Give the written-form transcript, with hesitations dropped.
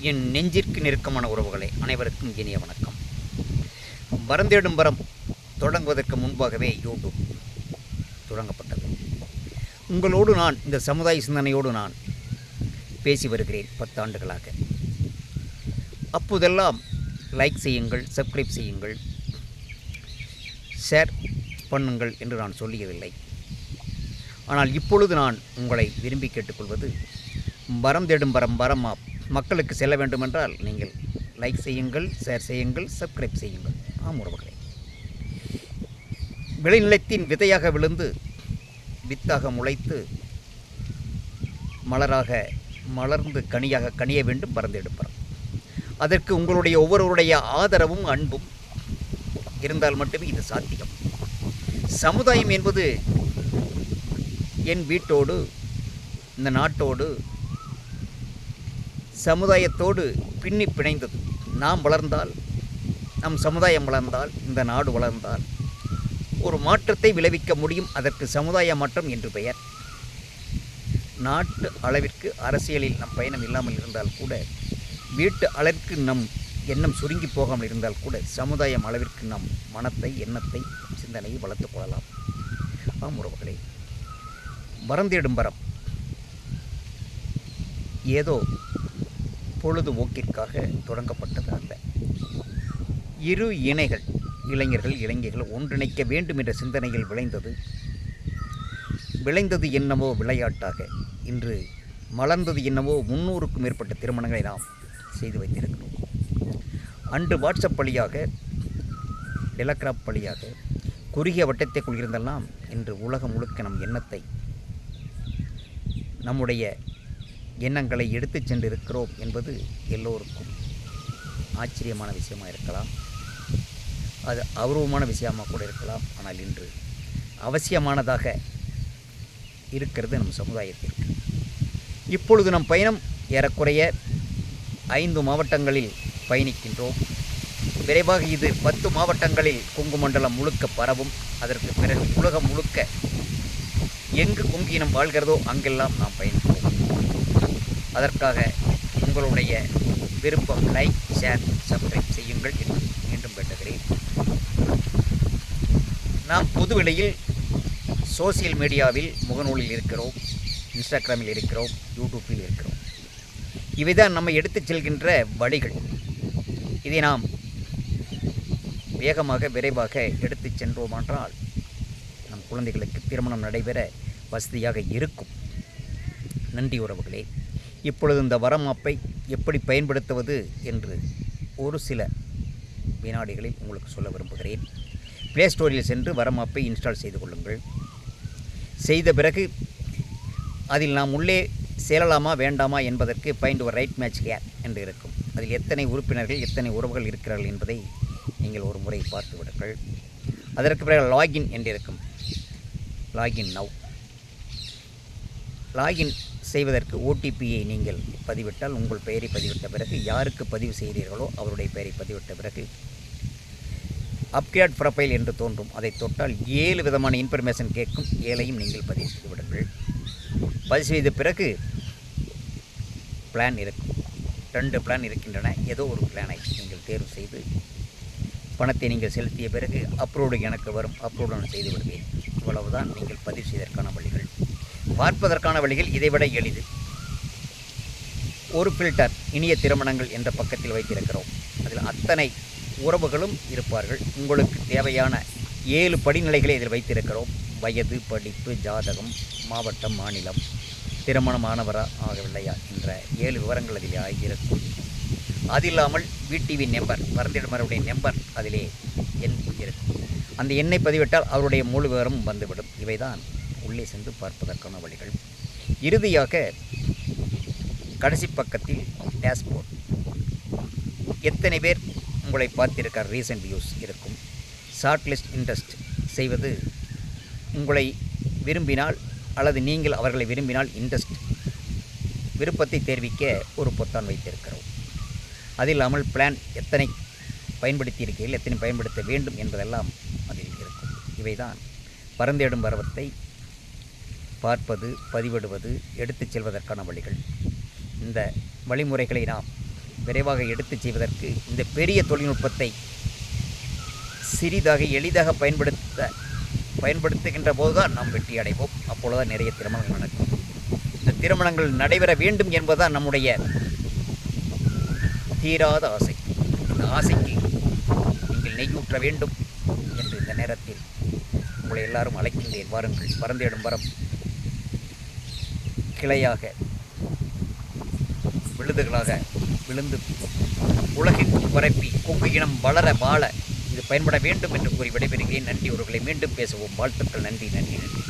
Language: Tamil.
என் நெஞ்சிற்கு நெருக்கமான உறவுகளை அனைவருக்கும் இனிய வணக்கம். வரந்தேடும் வரம் தொடங்குவதற்கு முன்பாகவே யூடியூப் தொடங்கப்பட்டது. உங்களோடு நான் இந்த சமுதாய சிந்தனையோடு நான் பேசி வருகிறேன் 10 ஆண்டுகளாக. அப்போதெல்லாம் லைக் செய்யுங்கள், சப்ஸ்கிரைப் செய்யுங்கள், ஷேர் பண்ணுங்கள் என்று நான் சொல்லியதில்லை. ஆனால் இப்பொழுது நான் உங்களை விரும்பி கேட்டுக்கொள்வது, வரம் தேடும் வரம் மக்களுக்கு செல்ல வேண்டுமென்றால் நீங்கள் லைக் செய்யுங்கள், ஷேர் செய்யுங்கள், சப்ஸ்கிரைப் செய்யுங்கள். ஆம் உறவுகளே, விளைநிலத்தின் விதையாக விழுந்து வித்தாக முளைத்து மலராக மலர்ந்து கனியாக கனிய வேண்டும் வரம் தேடும் வரம். அதற்கு உங்களுடைய ஒவ்வொருவருடைய ஆதரவும் அன்பும் இருந்தால் மட்டுமே இது சாத்தியம். சமுதாயம் என்பது என் வீட்டோடு, இந்த நாட்டோடு, சமுதாயத்தோடு பின்னி பிணைந்தது. நாம் வளர்ந்தால், நம் சமுதாயம் வளர்ந்தால், இந்த நாடு வளர்ந்தால் ஒரு மாற்றத்தை விளைவிக்க முடியும். அதற்கு சமுதாய மாற்றம் என்று பெயர். நாட்டு அளவிற்கு அரசியலில் நம் பயணம் இல்லாமல் இருந்தால் கூட, வீட்டு அளவிற்கு நம் எண்ணம் சுருங்கி போகாமல் இருந்தால் கூட, சமுதாயம் அளவிற்கு நம் மனத்தை, எண்ணத்தை, சிந்தனையை வளர்த்து கொள்ளலாம். ஆம் உறவுகளே, வரம் தேடும் வரம் ஏதோ பொழுதுபோக்கிற்காக தொடங்கப்பட்டது அல்ல. இரு இணைகள், இளைஞர்கள் இளைஞர்கள் ஒன்றிணைக்க வேண்டும் என்ற சிந்தனையில் விளைந்தது என்னவோ விளையாட்டாக. இன்று மலர்ந்தது என்னவோ 300க்கும் மேற்பட்ட திருமணங்களை நாம் செய்து வைத்திருக்கிறோம். அன்று வாட்ஸ்அப் வழியாக, டெலகிராப் வழியாக குறுகிய வட்டத்தைக்குள் இருந்தெல்லாம் இன்று உலகம் முழுக்க நம் எண்ணத்தை, நம்முடைய எண்ணங்களை எடுத்து சென்றிருக்கிறோம் என்பது எல்லோருக்கும் ஆச்சரியமான விஷயமாக இருக்கலாம், அது அபூர்வமான விஷயமாக கூட இருக்கலாம். ஆனால் இன்று அவசியமானதாக இருக்கிறது நம் சமுதாயத்திற்கு. இப்பொழுது நம் பயணம் ஏறக்குறைய 5 மாவட்டங்களில் பயணிக்கின்றோம். விரைவாக இது 10 மாவட்டங்களில் கொங்கு மண்டலம் முழுக்க பரவும். அதற்கு பிறகு உலகம் முழுக்க எங்கு கொங்கு இனம் வாழ்கிறதோ அங்கெல்லாம் நாம் பயணிப்போம். அதற்காக உங்களுடைய விருப்பம் லைக், ஷேர், சப்ஸ்கிரைப் செய்யுங்கள் என்று மீண்டும் வேண்டுகிறேன். நாம் பொதுவெளியில் சோசியல் மீடியாவில், முகநூலில் இருக்கிறோம், இன்ஸ்டாகிராமில் இருக்கிறோம், யூடியூப்பில் இருக்கிறோம். இவைதான் நம்மை எடுத்துச் செல்கின்ற வழிகள். இதை நாம் வேகமாக விரைவாக எடுத்துச் சென்றோமென்றால் நம் குழந்தைகளுக்கு திருமணம் நடைபெற வசதியாக இருக்கும். நன்றி உறவுகளே. இப்பொழுது இந்த வரம் ஆப்பை எப்படி பயன்படுத்துவது என்று ஒரு சில வினாடிகளில் உங்களுக்கு சொல்ல விரும்புகிறேன். ப்ளே ஸ்டோரில் சென்று வரம் ஆப்பை இன்ஸ்டால் செய்து கொள்ளுங்கள். செய்த பிறகு அதில் நாம் உள்ளே செல்லலாமா வேண்டாமா என்பதற்கு find your right match here என்று இருக்கும். அதில் எத்தனை உறுப்பினர்கள், எத்தனை உறவுகள் இருக்கிறார்கள் என்பதை நீங்கள் ஒரு முறை பார்த்து விடுங்கள். அதற்கு பிறகு லாகின் என்றிருக்கும். Login now. லாகின் செய்வதற்கு ஓடிபியை நீங்கள் பதிவிட்டால், உங்கள் பெயரை பதிவிட்ட பிறகு யாருக்கு பதிவு செய்கிறீர்களோ அவருடைய பெயரை பதிவிட்ட பிறகு அப்கிரேட் ப்ரொஃபைல் என்று தோன்றும். அதை தொட்டால் 7 விதமான இன்ஃபர்மேஷன் கேட்கும். 7ஐயும் நீங்கள் பதிவு செய்து விடுங்கள். பதிவு செய்த பிறகு பிளான் இருக்கும். 2 பிளான் இருக்கின்றன. ஏதோ ஒரு பிளானை நீங்கள் தேர்வு செய்து பணத்தை நீங்கள் செலுத்திய பிறகு அப்ரூவ்டு எனக்கு வரும். அப்ரூவ்டு நான் செய்து விடுவேன். இவ்வளவுதான் நீங்கள் பதிவு செய்வதற்கான வழிகள். பார்ப்பதற்கான வழிகள் இதைவிட எளிது. ஒரு ஃபில்டர் இனிய திருமணங்கள் என்ற பக்கத்தில் வைத்திருக்கிறோம். அதில் அத்தனை உறவுகளும் இருப்பார்கள். உங்களுக்கு தேவையான 7 படிநிலைகளை இதில் வைத்திருக்கிறோம். வயது, படிப்பு, ஜாதகம், மாவட்டம், மாநிலம், திருமணமானவரா ஆகவில்லையா என்ற 7 விவரங்கள் அதில் ஆகியிருக்கும். அது இல்லாமல் விடிவி நம்பர், வரந்திடமருடைய நம்பர் அதிலே எண் இருக்கும். அந்த எண்ணை பதிவிட்டால் அவருடைய முழு விவரமும் வந்துவிடும். இவைதான் உள்ளே சென்று பார்ப்பதற்கான வழிகள். இறுதியாக கடைசி பக்கத்தில் டேஷ்போர்ட், எத்தனை பேர் உங்களை பார்த்திருக்கார், ரீசன்ட் வியூஸ் இருக்கும். ஷார்ட் லிஸ்ட் இன்ட்ரெஸ்ட் செய்வது, உங்களை விரும்பினால் அல்லது நீங்கள் அவர்களை விரும்பினால் இன்ட்ரெஸ்ட் விருப்பத்தை தெரிவிக்க ஒரு பொத்தான் வைத்திருக்கிறோம். அது இல்லாமல் பிளான் எத்தனை பயன்படுத்தியிருக்கிறீர்கள், எத்தனை பயன்படுத்த வேண்டும் என்பதெல்லாம் அதில் இருக்கும். இவைதான் பரந்தேடும் பருவத்தை பார்ப்பது, பதிவிடுவது, எடுத்துச் செல்வதற்கான வழிகள். இந்த வழிமுறைகளை நாம் விரைவாக எடுத்துச் செய்வதற்கு இந்த பெரிய தொழில்நுட்பத்தை சிறிதாக எளிதாக பயன்படுத்துகின்ற போதுதான் நாம் வெற்றி அடைவோம். அப்பொழுதுதான் நிறைய திருமணங்கள் நடக்கும். இந்த திருமணங்கள் நடைபெற வேண்டும் என்பதுதான் நம்முடைய தீராத ஆசை. இந்த ஆசைக்கு நீங்கள் நெய்யூற்ற வேண்டும் என்று இந்த நேரத்தில் உங்களை எல்லாரும் அழைக்கின்றேன். வாருங்கள், பரந்தேடும் வரம் கிளையாக விழுதுகளாக விழுந்து உலகிற்கு பரப்பி கொங்கு இனம் வளர வாழ இது பயன்பட வேண்டும் என்று கூறி விடைபெறுகிறேன். நன்றி. உறவுகளை மீண்டும் பேசுவோம். வாழ்த்துக்கள். நன்றி.